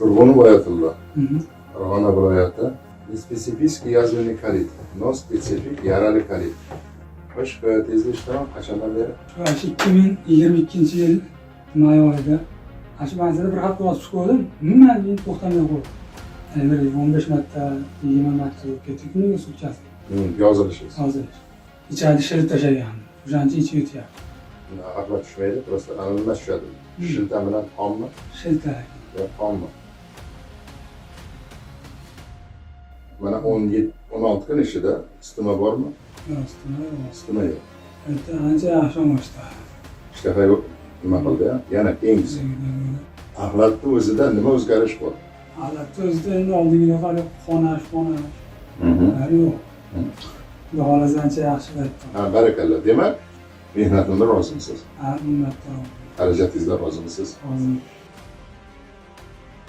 Turg'unov Oyatullo, Farg'ona viloyati. Spesifический язвенный колит, но spesifik yarali kolit. Xo'sh, tezlik ishtiroq qachondan beri? Shu 2022-yil may oyida shu manzilda bir hafta bosib ko'rdim. Umuman men to'xtamay qoldim. Bir 15 marta, 20 marta o'tib ketdi kuniga suchasi. Yozilishingiz. Hozir. Ichadi shilib tashlagandim. O'shancha ichib o'tyapti. Aqlga tushmaydi, просто nima tushadi? Shilta bilan xommi? Shilta. Yo, xommi? Mana 16 kun ichida isitma bormi? Yo'q, Isitma yo'q. erta ancha yaxshi o'shdi. Ishtaha nima qildi? Yana keyingi. Axlatni o'zida nima o'zgarish bor? Albatta o'zida endi oldingiga qarab qonash. Yo'q. Xudo xohlasa ancha yaxshi qaytdi. Ha, barakalla. Demak, mehnatimdan rozimisiz. Ha, minnatdorman. Xarajatingizdan rozimisiz? Hozir